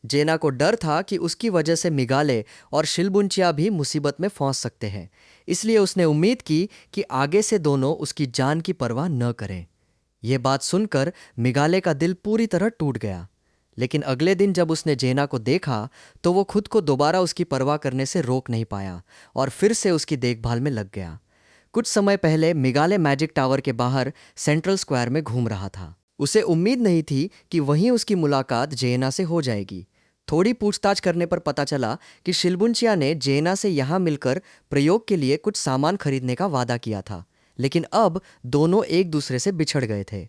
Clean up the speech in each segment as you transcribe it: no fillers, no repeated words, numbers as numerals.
जेना को डर था कि उसकी वजह से मिगाले और शिलबुंचिया भी मुसीबत में फंस सकते हैं। इसलिए उसने उम्मीद की कि आगे से दोनों उसकी जान की परवाह न करें। यह बात सुनकर मिगाले का दिल पूरी तरह टूट गया। लेकिन अगले दिन जब उसने जेना को देखा तो वो खुद को दोबारा उसकी परवाह करने से रोक नहीं पाया और फिर से उसकी देखभाल में लग गया। कुछ समय पहले मिगाले मैजिक टावर के बाहर सेंट्रल स्क्वायर में घूम रहा था। उसे उम्मीद नहीं थी कि वहीं उसकी मुलाकात जेना से हो जाएगी। थोड़ी पूछताछ करने पर पता चला कि शिलबुंचिया ने जेना से यहाँ मिलकर प्रयोग के लिए कुछ सामान खरीदने का वादा किया था, लेकिन अब दोनों एक दूसरे से बिछड़ गए थे।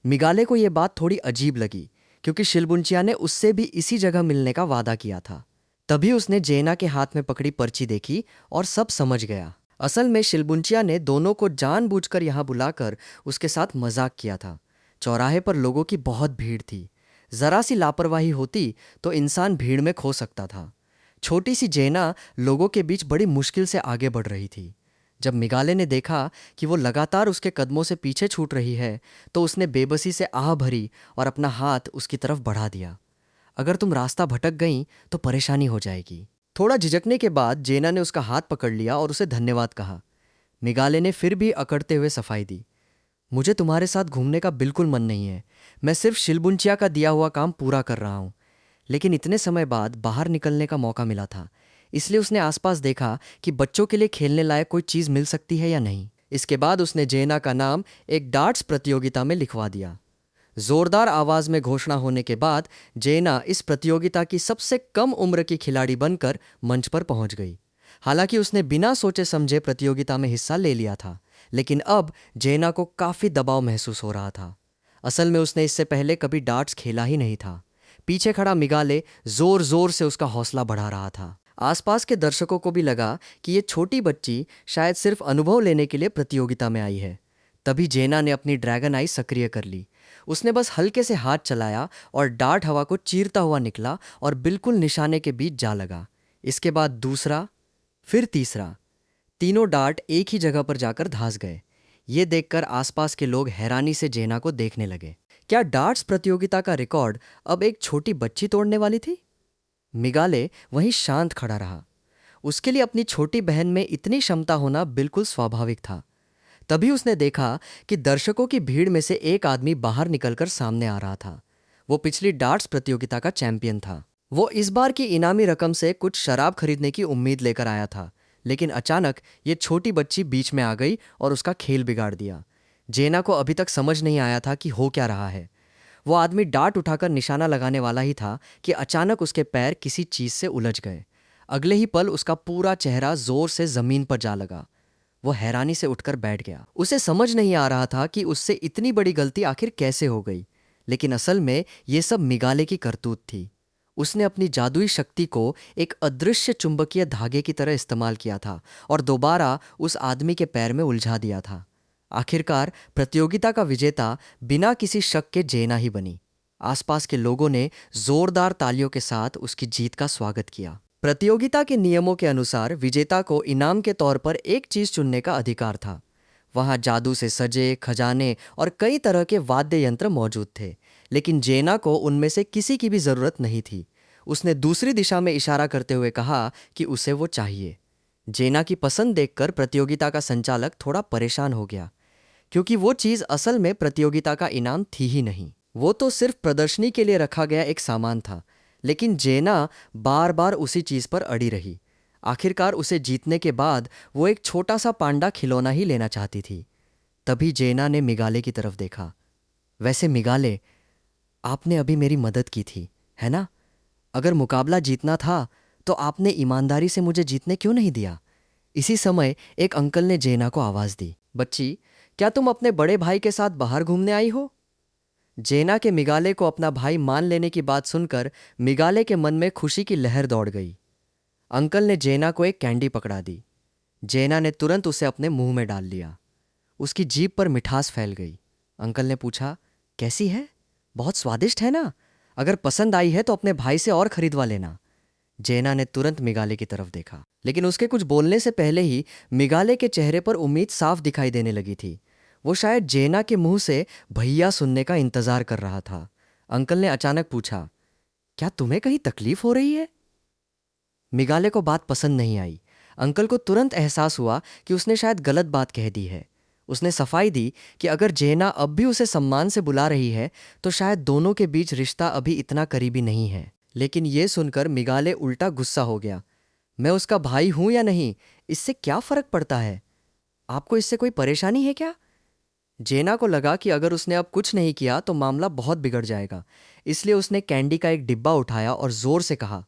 मिगाले को यह बात थोड़ी अजीब लगी, क्योंकि शिलबुंचिया ने उससे भी इसी जगह मिलने का वादा किया था। तभी उसने जेना के हाथ में पकड़ी पर्ची देखी और सब समझ गया। असल में शिलबुंचिया ने दोनों को जानबूझकर यहाँ बुलाकर उसके साथ मजाक किया था। चौराहे पर लोगों की बहुत भीड़ थी। जरा सी लापरवाही होती तो इंसान भीड़ में खो सकता था। छोटी सी जेना लोगों के बीच बड़ी मुश्किल से आगे बढ़ रही थी। जब मिगाले ने देखा कि वो लगातार उसके कदमों से पीछे छूट रही है, तो उसने बेबसी से आह भरी और अपना हाथ उसकी तरफ बढ़ा दिया। अगर तुम रास्ता भटक गई तो परेशानी हो जाएगी। थोड़ा झिझकने के बाद जेना ने उसका हाथ पकड़ लिया और उसे धन्यवाद कहा। मिगाले ने फिर भी अकड़ते हुए सफाई दी। मुझे तुम्हारे साथ घूमने का बिल्कुल मन नहीं है। मैं सिर्फ शिलबुंचिया का दिया हुआ काम पूरा कर रहा हूँ। लेकिन इतने समय बाद बाहर निकलने का मौका मिला था, इसलिए उसने आसपास देखा कि बच्चों के लिए खेलने लायक कोई चीज़ मिल सकती है या नहीं। इसके बाद उसने जेना का नाम एक डार्ट्स प्रतियोगिता में लिखवा दिया। जोरदार आवाज में घोषणा होने के बाद जेना इस प्रतियोगिता की सबसे कम उम्र की खिलाड़ी बनकर मंच पर पहुंच गई। हालांकि उसने बिना सोचे समझे प्रतियोगिता में हिस्सा ले लिया था, लेकिन अब जेना को काफी दबाव महसूस हो रहा था। असल में उसने इससे पहले कभी डार्ट्स खेला ही नहीं था। पीछे खड़ा मिगाले जोर जोर से उसका हौसला बढ़ा रहा था। आसपास के दर्शकों को भी लगा कि ये छोटी बच्ची शायद सिर्फ अनुभव लेने के लिए प्रतियोगिता में आई है। तभी जेना ने अपनी ड्रैगन आई सक्रिय कर ली। उसने बस हल्के से हाथ चलाया और डार्ट हवा को चीरता हुआ निकला और बिल्कुल निशाने के बीच जा लगा। इसके बाद दूसरा, फिर तीसरा। तीनों डार्ट एक ही जगह पर जाकर धंस गए। ये देखकर आसपास के लोग हैरानी से जेना को देखने लगे। क्या डार्ट्स प्रतियोगिता का रिकॉर्ड अब एक छोटी बच्ची तोड़ने वाली थी? मिगाले वहीं शांत खड़ा रहा। उसके लिए अपनी छोटी बहन में इतनी क्षमता होना बिल्कुल स्वाभाविक था। तभी उसने देखा कि दर्शकों की भीड़ में से एक आदमी बाहर निकलकर सामने आ रहा था। वो पिछली डार्ट्स प्रतियोगिता का चैंपियन था। वो इस बार की इनामी रकम से कुछ शराब खरीदने की उम्मीद लेकर आया था, लेकिन अचानक ये छोटी बच्ची बीच में आ गई और उसका खेल बिगाड़ दिया। जेना को अभी तक समझ नहीं आया था कि हो क्या रहा है। वो आदमी डार्ट उठाकर निशाना लगाने वाला ही था कि अचानक उसके पैर किसी चीज से उलझ गए। अगले ही पल उसका पूरा चेहरा जोर से जमीन पर जा लगा। वो हैरानी से उठकर बैठ गया। उसे समझ नहीं आ रहा था कि उससे इतनी बड़ी गलती आखिर कैसे हो गई। लेकिन असल में यह सब मिगाले की करतूत थी। उसने अपनी जादुई शक्ति को एक अदृश्य चुंबकीय धागे की तरह इस्तेमाल किया था और दोबारा उस आदमी के पैर में उलझा दिया था। आखिरकार प्रतियोगिता का विजेता बिना किसी शक के जेना ही बनी। आसपास के लोगों ने जोरदार तालियों के साथ उसकी जीत का स्वागत किया। प्रतियोगिता के नियमों के अनुसार विजेता को इनाम के तौर पर एक चीज चुनने का अधिकार था। वहां जादू से सजे खजाने और कई तरह के वाद्य यंत्र मौजूद थे, लेकिन जेना को उनमें से किसी की भी जरूरत नहीं थी। उसने दूसरी दिशा में इशारा करते हुए कहा कि उसे वो चाहिए। जेना की पसंद देखकर प्रतियोगिता का संचालक थोड़ा परेशान हो गया, क्योंकि वो चीज असल में प्रतियोगिता का इनाम थी ही नहीं। वो तो सिर्फ प्रदर्शनी के लिए रखा गया एक सामान था। लेकिन जेना बार बार उसी चीज पर अड़ी रही। आखिरकार उसे जीतने के बाद वो एक छोटा सा पांडा खिलौना ही लेना चाहती थी। तभी जेना ने मिगाले की तरफ देखा। वैसे मिगाले, आपने अभी मेरी मदद की थी, है ना? अगर मुकाबला जीतना था तो आपने ईमानदारी से मुझे जीतने क्यों नहीं दिया? इसी समय एक अंकल ने जेना को आवाज दी। बच्ची, क्या तुम अपने बड़े भाई के साथ बाहर घूमने आई हो? जेना के मिगाले को अपना भाई मान लेने की बात सुनकर मिगाले के मन में खुशी की लहर दौड़ गई। अंकल ने जेना को एक कैंडी पकड़ा दी। जेना ने तुरंत उसे अपने मुंह में डाल लिया। उसकी जीभ पर मिठास फैल गई। अंकल ने पूछा, कैसी है? बहुत स्वादिष्ट है ना? अगर पसंद आई है तो अपने भाई से और खरीदवा लेना। जेना ने तुरंत मिगाले की तरफ देखा, लेकिन उसके कुछ बोलने से पहले ही मिगाले के चेहरे पर उम्मीद साफ दिखाई देने लगी थी। वो शायद जेना के मुंह से भैया सुनने का इंतजार कर रहा था। अंकल ने अचानक पूछा, क्या तुम्हें कहीं तकलीफ हो रही है? मिगाले को बात पसंद नहीं आई। अंकल को तुरंत एहसास हुआ कि उसने शायद गलत बात कह दी है। उसने सफाई दी कि अगर जेना अब भी उसे सम्मान से बुला रही है तो शायद दोनों के बीच रिश्ता अभी इतना करीबी नहीं है। लेकिन यह सुनकर मिगाले उल्टा गुस्सा हो गया। मैं उसका भाई हूं या नहीं, इससे क्या फर्क पड़ता है? आपको इससे कोई परेशानी है क्या? जेना को लगा कि अगर उसने अब कुछ नहीं किया तो मामला बहुत बिगड़ जाएगा। इसलिए उसने कैंडी का एक डिब्बा उठाया और जोर से कहा,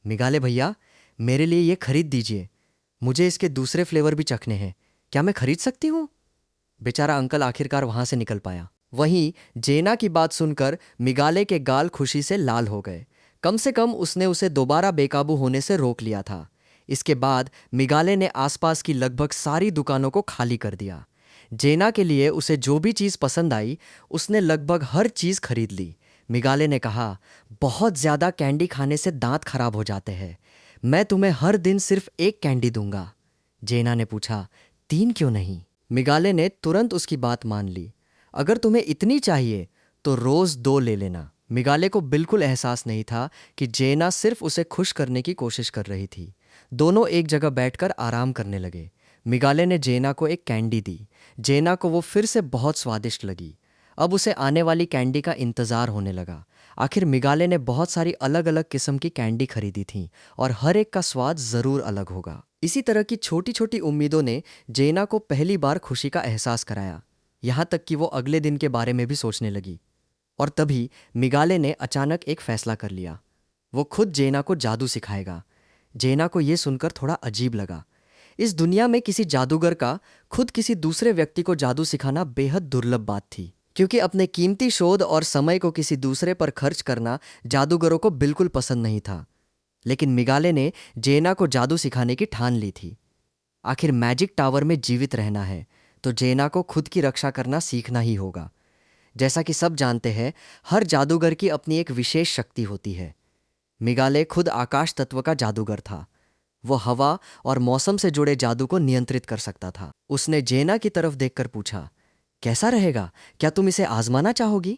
मिगाले भैया, मेरे लिए ये खरीद दीजिए। मुझे इसके दूसरे फ्लेवर भी चखने हैं। क्या मैं खरीद सकती हूँ? बेचारा अंकल आखिरकार वहां से निकल पाया। वहीं जेना की बात सुनकर मिगाले के गाल खुशी से लाल हो गए। कम से कम उसने उसे दोबारा बेकाबू होने से रोक लिया था। इसके बाद मिगाले ने आसपास की लगभग सारी दुकानों को खाली कर दिया। जेना के लिए उसे जो भी चीज़ पसंद आई उसने लगभग हर चीज़ खरीद ली। मिगाले ने कहा, बहुत ज़्यादा कैंडी खाने से दांत खराब हो जाते हैं। मैं तुम्हें हर दिन सिर्फ एक कैंडी दूंगा। जेना ने पूछा, 3 क्यों नहीं? मिगाले ने तुरंत उसकी बात मान ली। अगर तुम्हें इतनी चाहिए तो रोज 2 ले लेना। मिगाले को बिल्कुल एहसास नहीं था कि जेना सिर्फ उसे खुश करने की कोशिश कर रही थी। दोनों एक जगह बैठकर आराम करने लगे। मिगाले ने जेना को एक कैंडी दी। जेना को वो फिर से बहुत स्वादिष्ट लगी। अब उसे आने वाली कैंडी का इंतजार होने लगा। आखिर मिगाले ने बहुत सारी अलग अलग किस्म की कैंडी खरीदी थी और हर एक का स्वाद जरूर अलग होगा। इसी तरह की छोटी छोटी उम्मीदों ने जेना को पहली बार खुशी का एहसास कराया, यहाँ तक कि वो अगले दिन के बारे में भी सोचने लगी। और तभी मिगाले ने अचानक एक फैसला कर लिया। वो खुद जेना को जादू सिखाएगा। जेना को यह सुनकर थोड़ा अजीब लगा। इस दुनिया में किसी जादूगर का खुद किसी दूसरे व्यक्ति को जादू सिखाना बेहद दुर्लभ बात थी, क्योंकि अपने कीमती शोध और समय को किसी दूसरे पर खर्च करना जादूगरों को बिल्कुल पसंद नहीं था। लेकिन मिगाले ने जेना को जादू सिखाने की ठान ली थी। आखिर मैजिक टावर में जीवित रहना है तो जेना को खुद की रक्षा करना सीखना ही होगा। जैसा कि सब जानते हैं, हर जादूगर की अपनी एक विशेष शक्ति होती है। मिगाले खुद आकाश तत्व का जादूगर था। वो हवा और मौसम से जुड़े जादू को नियंत्रित कर सकता था। उसने जेना की तरफ देखकर पूछा, कैसा रहेगा? क्या तुम इसे आजमाना चाहोगी?